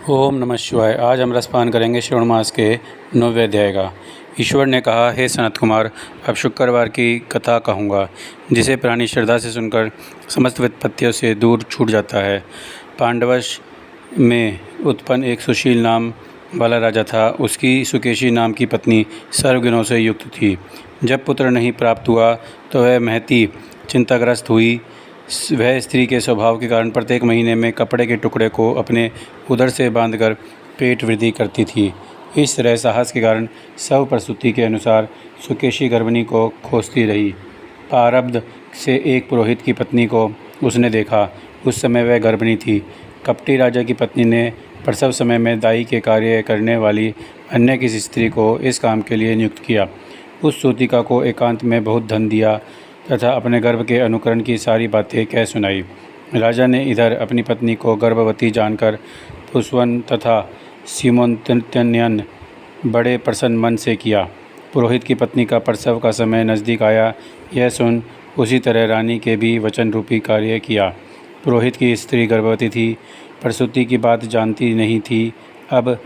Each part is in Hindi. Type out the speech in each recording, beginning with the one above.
ओम नमः शिवाय। आज हम रसपान करेंगे श्रावण मास के 9वें अध्याय का। ईश्वर ने कहा, हे सनत कुमार, अब शुक्रवार की कथा कहूँगा, जिसे प्राणी श्रद्धा से सुनकर समस्त विपत्तियों से दूर छूट जाता है। पांडवश में उत्पन्न एक सुशील नाम वाला राजा था। उसकी सुकेशी नाम की पत्नी सर्वगुणों से युक्त थी। जब पुत्र नहीं प्राप्त हुआ तो वह महती चिंताग्रस्त हुई। वह स्त्री के स्वभाव के कारण प्रत्येक महीने में कपड़े के टुकड़े को अपने उदर से बांधकर पेट वृद्धि करती थी। इस तरह साहस के कारण सब प्रसूति के अनुसार सुकेशी गर्भिणी को खोजती रही। प्रारब्ध से एक पुरोहित की पत्नी को उसने देखा। उस समय वह गर्भिणी थी। कपटी राजा की पत्नी ने प्रसव समय में दाई के कार्य करने वाली अन्य किसी स्त्री को इस काम के लिए नियुक्त किया। उस सूतिका को एकांत में बहुत धन दिया तथा अपने गर्भ के अनुकरण की सारी बातें कह सुनाई। राजा ने इधर अपनी पत्नी को गर्भवती जानकर पुष्पवन तथा सीमोन्नयन बड़े प्रसन्न मन से किया। पुरोहित की पत्नी का प्रसव का समय नज़दीक आया। यह सुन उसी तरह रानी के भी वचन रूपी कार्य किया। पुरोहित की स्त्री गर्भवती थी, प्रसूति की बात जानती नहीं थी, अब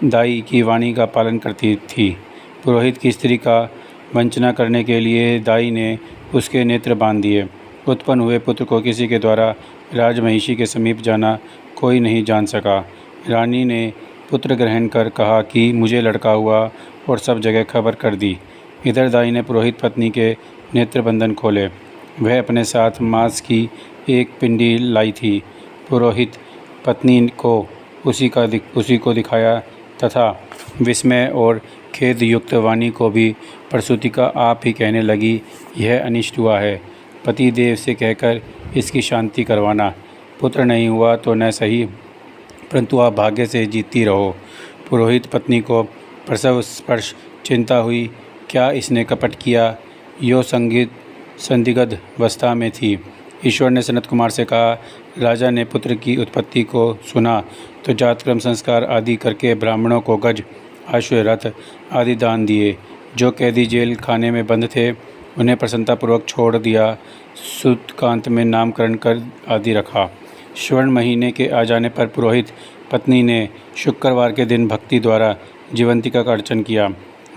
दाई की वाणी का पालन करती थी। पुरोहित की स्त्री का वंचना करने के लिए दाई ने उसके नेत्र बांध दिए। उत्पन्न हुए पुत्र को किसी के द्वारा राजमहिषी के समीप जाना कोई नहीं जान सका। रानी ने पुत्र ग्रहण कर कहा कि मुझे लड़का हुआ और सब जगह खबर कर दी। इधर दाई ने पुरोहित पत्नी के नेत्र बंधन खोले। वह अपने साथ मांस की एक पिंडी लाई थी। पुरोहित पत्नी को उसी को दिखाया तथा विस्मय और खेद युक्त वाणी को भी प्रसूति का आप ही कहने लगी, यह अनिष्ट हुआ है। पति देव से कहकर इसकी शांति करवाना। पुत्र नहीं हुआ तो न सही, परंतु आप भाग्य से जीतती रहो। पुरोहित पत्नी को प्रसव स्पर्श चिंता हुई, क्या इसने कपट किया? यो संदिग्ध अवस्था में थी। ईश्वर ने सनत कुमार से कहा, राजा ने पुत्र की उत्पत्ति को सुना तो जातक्रम संस्कार आदि करके ब्राह्मणों को गज, अश्व, रथ आदि दान दिए। जो कैदी जेल खाने में बंद थे उन्हें प्रसन्नतापूर्वक छोड़ दिया। सूतकांत में नामकरण कर आदि रखा। श्रवण महीने के आ जाने पर पुरोहित पत्नी ने शुक्रवार के दिन भक्ति द्वारा जीवंतिका का अर्चन किया।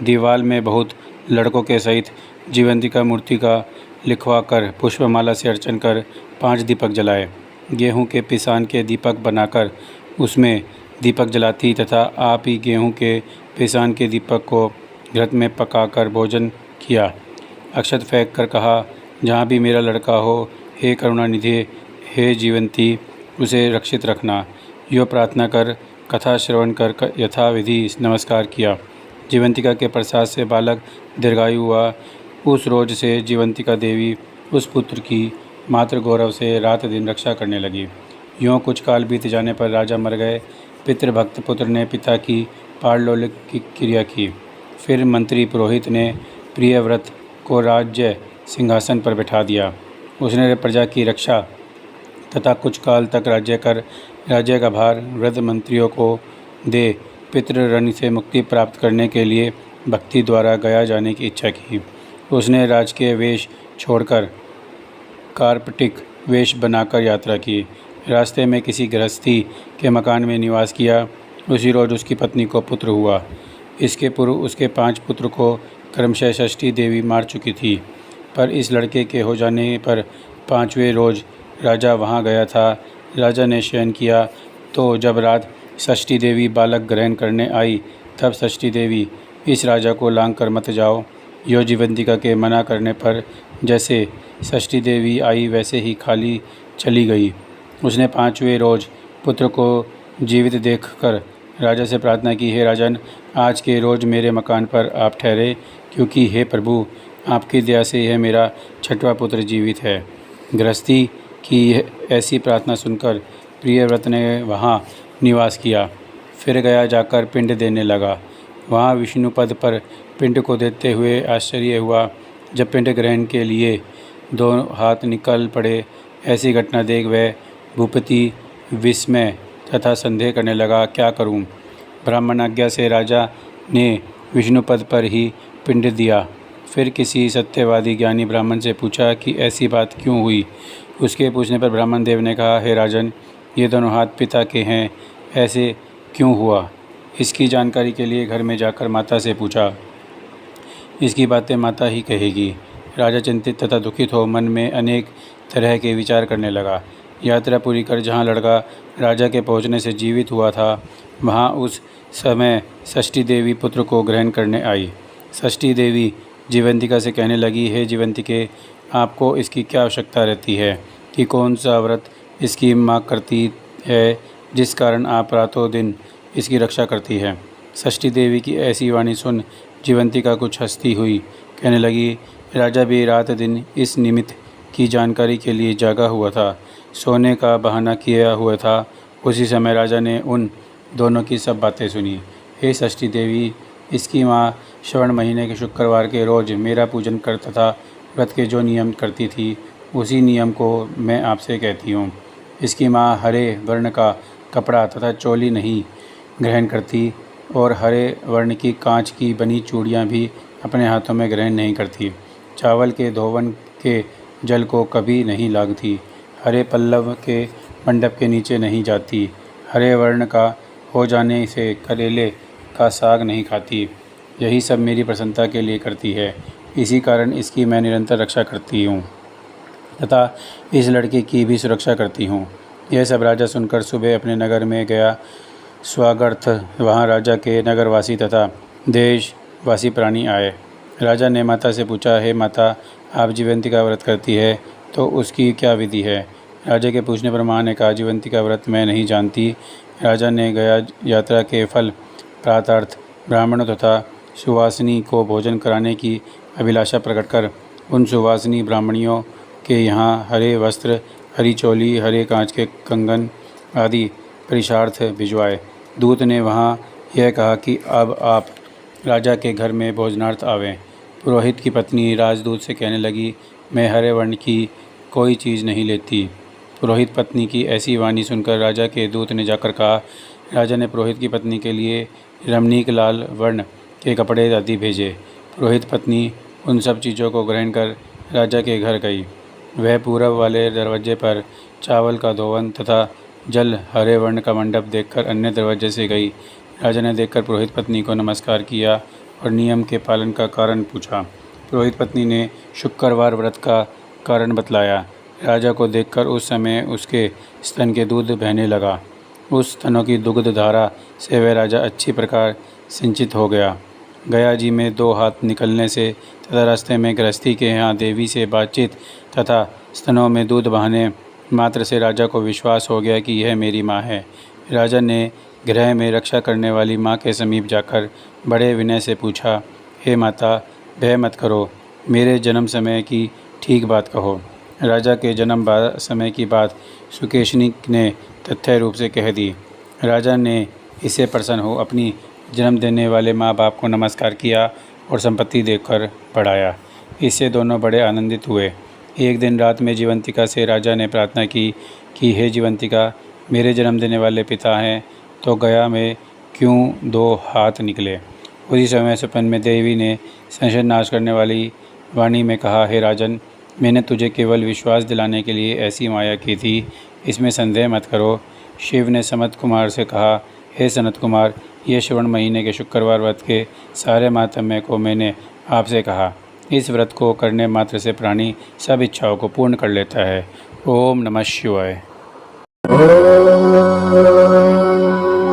दीवाल में बहुत लड़कों के सहित जीवंतिका मूर्ति का लिखवा कर पुष्पमाला से अर्चन कर 5 दीपक जलाए। गेहूं के पिसान के दीपक बनाकर उसमें दीपक जलाती तथा आप ही गेहूं के पिसान के दीपक को घृत में पकाकर भोजन किया। अक्षत फेंक कर कहा, जहाँ भी मेरा लड़का हो, हे करुणानिधि, हे जीवंती, उसे रक्षित रखना। यो प्रार्थना कर कथा श्रवण कर यथाविधि नमस्कार किया। जीवंतिका के प्रसाद से बालक दीर्घायु हुआ। उस रोज से जीवंतिका देवी उस पुत्र की मातृ गौरव से रात दिन रक्षा करने लगी। यूँ कुछ काल बीत जाने पर राजा मर गए। पितृभक्त पुत्र ने पिता की पारलौलिक की क्रिया की। फिर मंत्री पुरोहित ने प्रियव्रत को राज्य सिंहासन पर बैठा दिया। उसने प्रजा की रक्षा तथा कुछ काल तक राज्य का भार वृद्ध मंत्रियों को दे पितृऋण से मुक्ति प्राप्त करने के लिए भक्ति द्वारा गया जाने की इच्छा की। उसने राजकीय वेश छोड़कर कार्पटिक वेश बनाकर यात्रा की। रास्ते में किसी गृहस्थी के मकान में निवास किया। उसी रोज उसकी पत्नी को पुत्र हुआ। इसके पूर्व उसके 5 पुत्र को क्रमशः षष्ठी देवी मार चुकी थी। पर इस लड़के के हो जाने पर 5वें रोज राजा वहां गया था। राजा ने शयन किया तो जब रात षष्ठी देवी बालक ग्रहण करने आई, तब षष्ठी देवी, इस राजा को लांग कर मत जाओ। यो जीवंतिका के मना करने पर जैसे षष्ठी देवी आई वैसे ही खाली चली गई। उसने 5वें रोज पुत्र को जीवित देखकर राजा से प्रार्थना की, हे राजन, आज के रोज मेरे मकान पर आप ठहरे, क्योंकि हे प्रभु, आपकी दया से यह मेरा 6वां पुत्र जीवित है। गृहस्थी की ऐसी प्रार्थना सुनकर प्रियव्रत ने वहाँ निवास किया। फिर गया जाकर पिंड देने लगा। वहाँ विष्णुपद पर पिंड को देते हुए आश्चर्य हुआ। जब पिंड ग्रहण के लिए 2 हाथ निकल पड़े, ऐसी घटना देख वह भूपति विस्मय तथा संदेह करने लगा, क्या करूं? ब्राह्मण आज्ञा से राजा ने विष्णुपद पर ही पिंड दिया। फिर किसी सत्यवादी ज्ञानी ब्राह्मण से पूछा कि ऐसी बात क्यों हुई। उसके पूछने पर ब्राह्मण देव ने कहा, हे राजन, ये दोनों हाथ पिता के हैं। ऐसे क्यों हुआ, इसकी जानकारी के लिए घर में जाकर माता से पूछा। इसकी बातें माता ही कहेगी। राजा चिंतित तथा दुखित हो मन में अनेक तरह के विचार करने लगा। यात्रा पूरी कर जहाँ लड़का राजा के पहुँचने से जीवित हुआ था, वहाँ उस समय षष्ठी देवी पुत्र को ग्रहण करने आई। षष्ठी देवी जीवंतिका से कहने लगी, हे जीवंतिके, आपको इसकी क्या आवश्यकता रहती है कि कौन सा व्रत इसकी माँ करती है, जिस कारण आप रातों दिन इसकी रक्षा करती है। षष्ठी देवी की ऐसी वाणी सुन जीवंतिका कुछ हंसती हुई कहने लगी, राजा भी रात दिन इस निमित्त की जानकारी के लिए जागा हुआ था, सोने का बहाना किया हुआ था। उसी समय राजा ने उन दोनों की सब बातें सुनी। हे षष्ठी देवी, इसकी माँ श्रवण महीने के शुक्रवार के रोज़ मेरा पूजन कर तथा व्रत के जो नियम करती थी, उसी नियम को मैं आपसे कहती हूँ। इसकी माँ हरे वर्ण का कपड़ा तथा चोली नहीं ग्रहण करती और हरे वर्ण की कांच की बनी चूड़ियाँ भी अपने हाथों में ग्रहण नहीं करती। चावल के धोवन के जल को कभी नहीं लागती। हरे पल्लव के मंडप के नीचे नहीं जाती। हरे वर्ण का हो जाने से करेले का साग नहीं खाती। यही सब मेरी प्रसन्नता के लिए करती है। इसी कारण इसकी मैं निरंतर रक्षा करती हूँ तथा इस लड़के की भी सुरक्षा करती हूँ। यह सब राजा सुनकर सुबह अपने नगर में गया। स्वागर्थ वहाँ राजा के नगरवासी तथा देशवासी प्राणी आए। राजा ने माता से पूछा, हे माता, आप जीवंतिका व्रत करती है तो उसकी क्या विधि है। राजा के पूछने पर माँ ने कहा, जीवंतिका व्रत मैं नहीं जानती। राजा ने गया यात्रा के फल प्रातार्थ ब्राह्मणों तथा सुवासिनी को भोजन कराने की अभिलाषा प्रकट कर उन सुवासिनी ब्राह्मणियों के यहाँ हरे वस्त्र, हरी चोली, हरे कांच के कंगन आदि पुरुषार्थ भिजवाए। दूत ने वहाँ यह कहा कि अब आप राजा के घर में भोजनार्थ आवें। पुरोहित की पत्नी राजदूत से कहने लगी, मैं हरे वर्ण की कोई चीज़ नहीं लेती। पुरोहित पत्नी की ऐसी वाणी सुनकर राजा के दूत ने जाकर कहा। राजा ने पुरोहित की पत्नी के लिए रमणीक लाल वर्ण के कपड़े आदि भेजे। पुरोहित पत्नी उन सब चीज़ों को ग्रहण कर राजा के घर गई। वह पूरब वाले दरवाजे पर चावल का धोवन तथा जल हरे वर्ण का मंडप देखकर अन्य दरवाजे से गई। राजा ने देखकर पुरोहित पत्नी को नमस्कार किया और नियम के पालन का कारण पूछा। पुरोहित पत्नी ने शुक्रवार व्रत का कारण बतलाया। राजा को देखकर उस समय उसके स्तन के दूध बहने लगा। उस स्तनों की दुग्ध धारा से वह राजा अच्छी प्रकार सिंचित हो गया। गया जी में 2 हाथ निकलने से तथा रास्ते में गृहस्थी के यहाँ देवी से बातचीत तथा स्तनों में दूध बहाने मात्र से राजा को विश्वास हो गया कि यह मेरी माँ है। राजा ने गृह में रक्षा करने वाली माँ के समीप जाकर बड़े विनय से पूछा, हे माता, भय मत करो, मेरे जन्म समय की ठीक बात कहो। राजा के जन्म समय की बात सुकेशनी ने तथ्य रूप से कह दी। राजा ने इससे प्रसन्न हो अपनी जन्म देने वाले माँ बाप को नमस्कार किया और संपत्ति देकर बढ़ाया। इससे दोनों बड़े आनंदित हुए। एक दिन रात में जीवंतिका से राजा ने प्रार्थना की कि हे जीवंतिका, मेरे जन्म देने वाले पिता हैं तो गया में क्यों 2 हाथ निकले। उसी समय स्वप्न में देवी ने संशय नाश करने वाली वाणी में कहा, हे राजन, मैंने तुझे केवल विश्वास दिलाने के लिए ऐसी माया की थी, इसमें संदेह मत करो। शिव ने सनत कुमार से कहा, हे सनत कुमार, यह श्रवण महीने के शुक्रवार व्रत के सारे माहात्म्य को मैंने आपसे कहा। इस व्रत को करने मात्र से प्राणी सब इच्छाओं को पूर्ण कर लेता है। ओम नमः शिवाय। ओम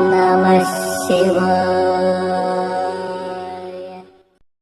नमः शिवाय।